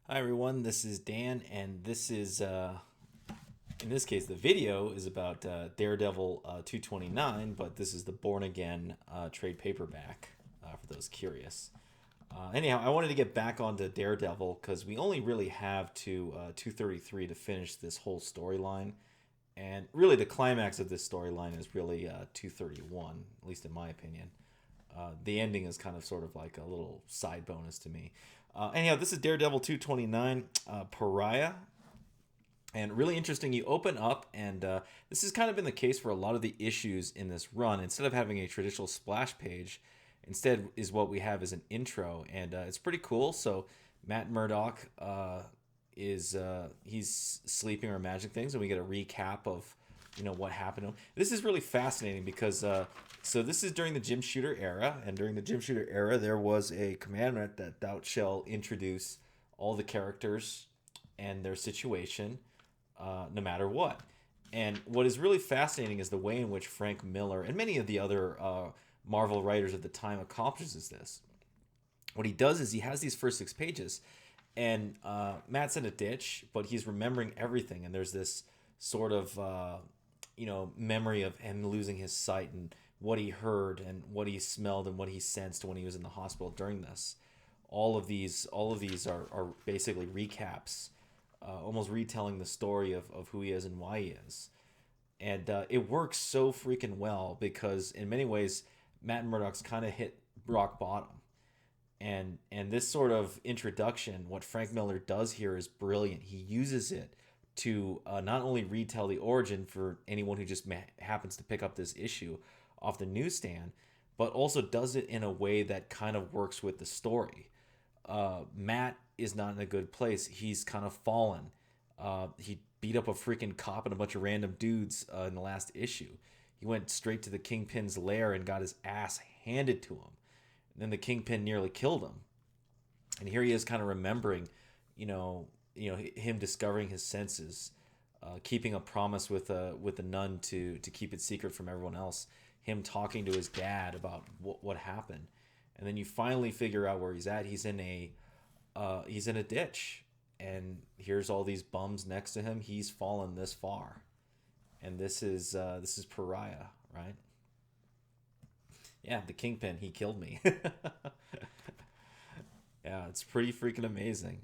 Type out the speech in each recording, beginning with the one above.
Hi everyone, this is Dan, and this is, in this case, the video is about Daredevil 229, but this is the Born Again trade paperback for those curious. Anyhow, I wanted to get back onto Daredevil because we only really have to 233 to finish this whole storyline, and really the climax of this storyline is really 231, at least in my opinion. The ending is kind of sort of like a little side bonus to me. Anyhow, this is Daredevil 229, Pariah. And really interesting, you open up, and this has kind of been the case for a lot of the issues in this run. Instead of having a traditional splash page, instead is what we have as an intro, and it's pretty cool. So Matt Murdock is he's sleeping or imagining things, and we get a recap of what happened to him. This is really fascinating because so this is during the Jim Shooter era, and during the Jim Shooter era, there was a commandment that thou shall introduce all the characters and their situation, no matter what. And what is really fascinating is the way in which Frank Miller and many of the other Marvel writers at the time accomplishes this. What he does is he has these first 6 pages, and Matt's in a ditch, but he's remembering everything, and there's this sort of memory of him losing his sight and what he heard and what he smelled and what he sensed when he was in the hospital during this. All of these are basically recaps, almost retelling the story of who he is and why he is. And it works so freaking well because in many ways Matt Murdock's kind of hit rock bottom. And this sort of introduction, what Frank Miller does here is brilliant. He uses it to not only retell the origin for anyone who just happens to pick up this issue off the newsstand, but also does it in a way that kind of works with the story. Matt is not in a good place. He's kind of fallen. He beat up a freaking cop and a bunch of random dudes in the last issue. He went straight to the Kingpin's lair and got his ass handed to him. And then the Kingpin nearly killed him. And here he is kind of remembering, him discovering his senses, keeping a promise with a nun to keep it secret from everyone else, him talking to his dad about what happened, and then you finally figure out where he's at. He's in a ditch, and here's all these bums next to him. He's fallen this far, and this is Pariah, right? Yeah, the Kingpin. He killed me. Yeah, it's pretty freaking amazing.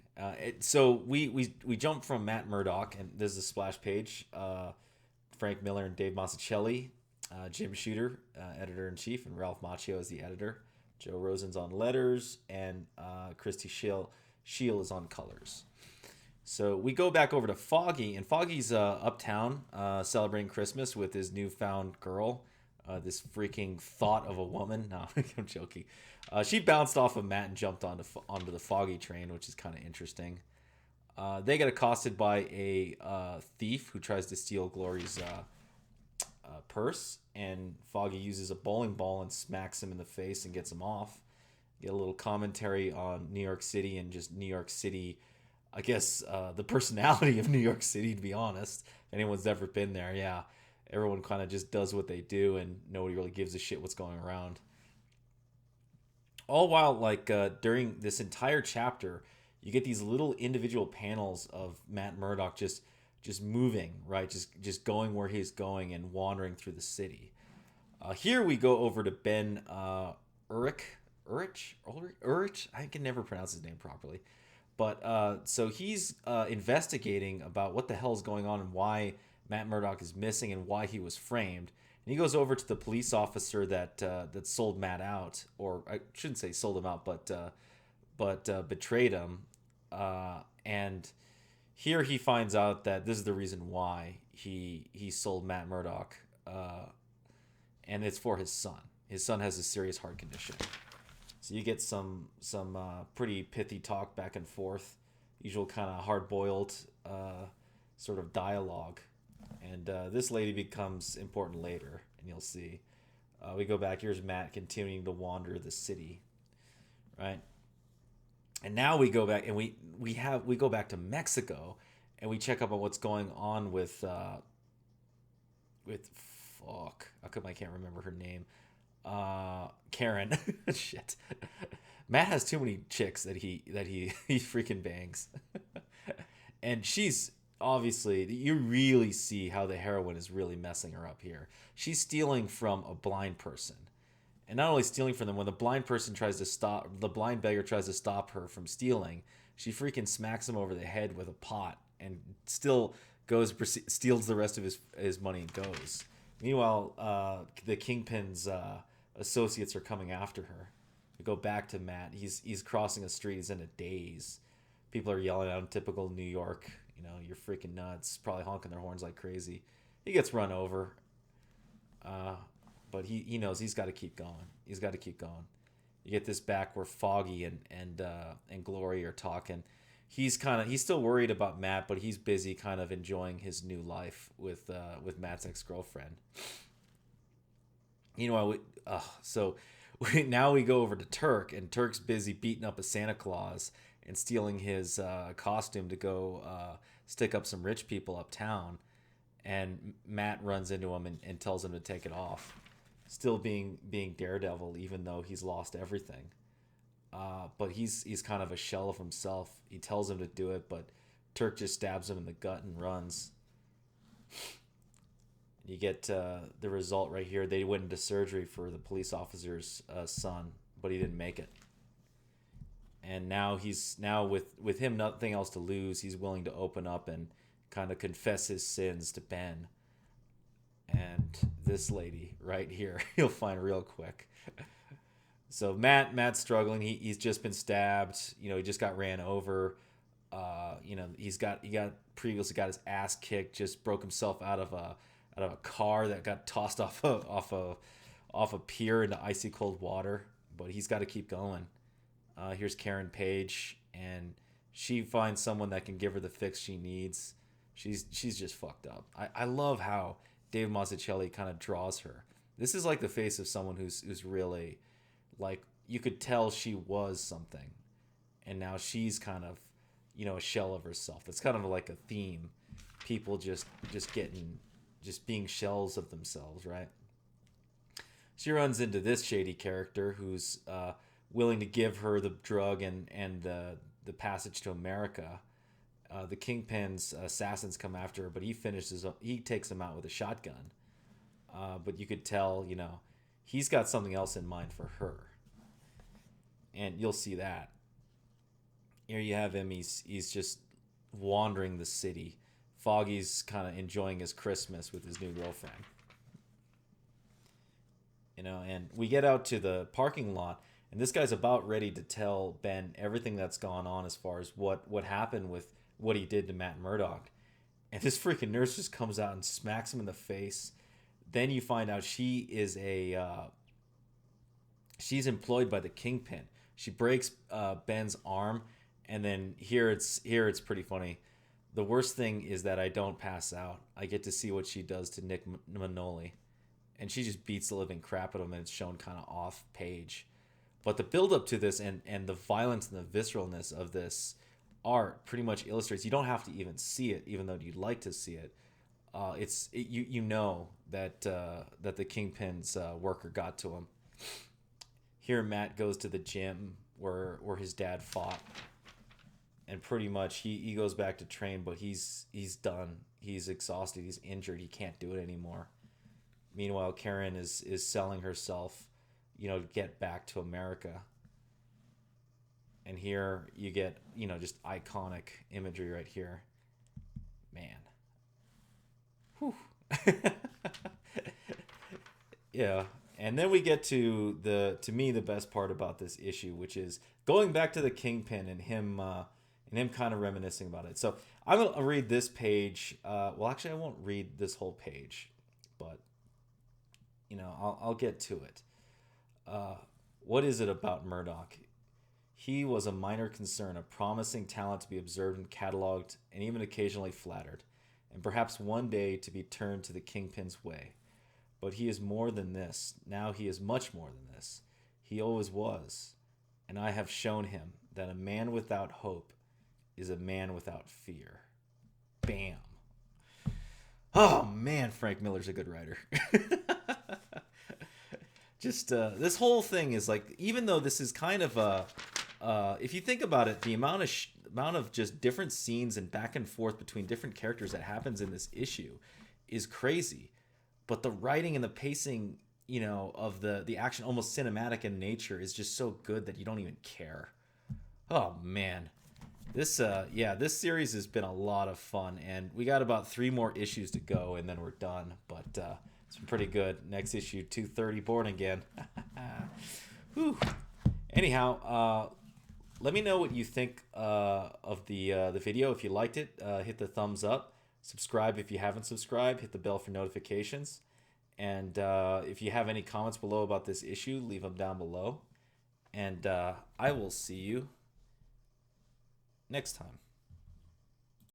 So we jump from Matt Murdock, and this is a splash page. Frank Miller and Dave Mazzuchelli, Jim Shooter, editor in chief, and Ralph Macchio is the editor. Joe Rosen's on letters, and Christy Scheel is on colors. So we go back over to Foggy, and Foggy's uptown celebrating Christmas with his newfound girl. This freaking thought of a woman. No, I'm joking. She bounced off of Matt and jumped onto the Foggy train, which is kind of interesting. They get accosted by a thief who tries to steal Glory's purse, and Foggy uses a bowling ball and smacks him in the face and gets him off. Get a little commentary on New York City and just New York City. I guess the personality of New York City, to be honest. If anyone's ever been there, yeah. Everyone kind of just does what they do, and nobody really gives a shit what's going around. All while, like, during this entire chapter, you get these little individual panels of Matt Murdock just moving, right? Just going where he's going and wandering through the city. Here we go over to Ben Urich. I can never pronounce his name properly. But so he's investigating about what the hell is going on and why Matt Murdock is missing and why he was framed. And he goes over to the police officer that sold Matt out, or I shouldn't say sold him out, but betrayed him. And here he finds out that this is the reason why he sold Matt Murdock, and it's for his son. His son has a serious heart condition. So you get some pretty pithy talk back and forth, usual kind of hard boiled sort of dialogue. And this lady becomes important later, and you'll see. We go back. Here's Matt continuing to wander the city, right? And now we go back, and we go back to Mexico, and we check up on what's going on with fuck. How come I can't remember her name? Karen. Shit. Matt has too many chicks that he freaking bangs. And she's obviously, you really see how the heroine is really messing her up here. She's stealing from a blind person. And not only stealing from them, when the blind person tries to stop, the blind beggar tries to stop her from stealing, she freaking smacks him over the head with a pot and still goes, steals the rest of his money and goes. Meanwhile, the Kingpin's associates are coming after her. We go back to Matt. He's crossing a street. He's in a daze. People are yelling at him, typical New York. You know, you're freaking nuts. Probably honking their horns like crazy. He gets run over. But he knows he's got to keep going. He's got to keep going. You get this back where Foggy and Glory are talking. He's still worried about Matt, but he's busy kind of enjoying his new life with Matt's ex-girlfriend. You know, now we go over to Turk, and Turk's busy beating up a Santa Claus and stealing his costume to go stick up some rich people uptown. And Matt runs into him and tells him to take it off. Still being Daredevil, even though he's lost everything. But he's kind of a shell of himself. He tells him to do it, but Turk just stabs him in the gut and runs. You get the result right here. They went into surgery for the police officer's son, but he didn't make it. And now with him nothing else to lose, he's willing to open up and kind of confess his sins to Ben. And this lady right here, you'll find real quick. So Matt's struggling. He's just been stabbed. You know, he just got ran over. You know, he previously got his ass kicked. Just broke himself out of a car that got tossed off a pier into icy cold water. But he's got to keep going. Here's Karen Page, and she finds someone that can give her the fix she needs. She's just fucked up. I love how Dave Mazzuchelli kind of draws her. This is like the face of someone who's really, like, you could tell she was something, and now she's kind of, you know, a shell of herself. It's kind of like a theme. People just being shells of themselves, right? She runs into this shady character who's willing to give her the drug and the passage to America. The Kingpin's assassins come after her, but he takes them out with a shotgun. But you could tell, you know, he's got something else in mind for her. And you'll see that. Here you have him. He's just wandering the city. Foggy's kind of enjoying his Christmas with his new girlfriend. You know, and we get out to the parking lot, and this guy's about ready to tell Ben everything that's gone on as far as what happened with what he did to Matt Murdock. And this freaking nurse just comes out and smacks him in the face. Then you find out she is she's employed by the Kingpin. She breaks Ben's arm, and then here it's pretty funny. The worst thing is that I don't pass out. I get to see what she does to Nick Manoli, and she just beats the living crap out of him, and it's shown kind of off page. But the build up to this and the violence and the visceralness of this art pretty much illustrates. You don't have to even see it, even though you'd like to see it. You know that the Kingpin's worker got to him. Here Matt goes to the gym where his dad fought, and pretty much he goes back to train, but he's done. He's exhausted. He's injured. He can't do it anymore. Meanwhile, Karen is selling herself, you know, to get back to America. And here you get, you know, just iconic imagery right here. Man. Whew. Yeah. And then we get to to me, the best part about this issue, which is going back to the Kingpin and him kind of reminiscing about it. So I'm going to read this page. Well, actually, I won't read this whole page, but, you know, I'll get to it. What is it about Murdock? He was a minor concern, a promising talent to be observed and cataloged, and even occasionally flattered, and perhaps one day to be turned to the Kingpin's way. But he is more than this. Now he is much more than this. He always was. And I have shown him that a man without hope is a man without fear. Bam. Oh, man, Frank Miller's a good writer. Just this whole thing is like, even though this is kind of a, if you think about it, the amount of just different scenes and back and forth between different characters that happens in this issue is crazy. But the writing and the pacing, of the action, almost cinematic in nature, is just so good that you don't even care. Oh man, this series has been a lot of fun, and we got about 3 more issues to go, and then we're done. But it's been pretty good. Next issue, 230, Born Again. Whew. Anyhow, let me know what you think of the video. If you liked it, hit the thumbs up. Subscribe if you haven't subscribed. Hit the bell for notifications. And if you have any comments below about this issue, leave them down below. And I will see you next time.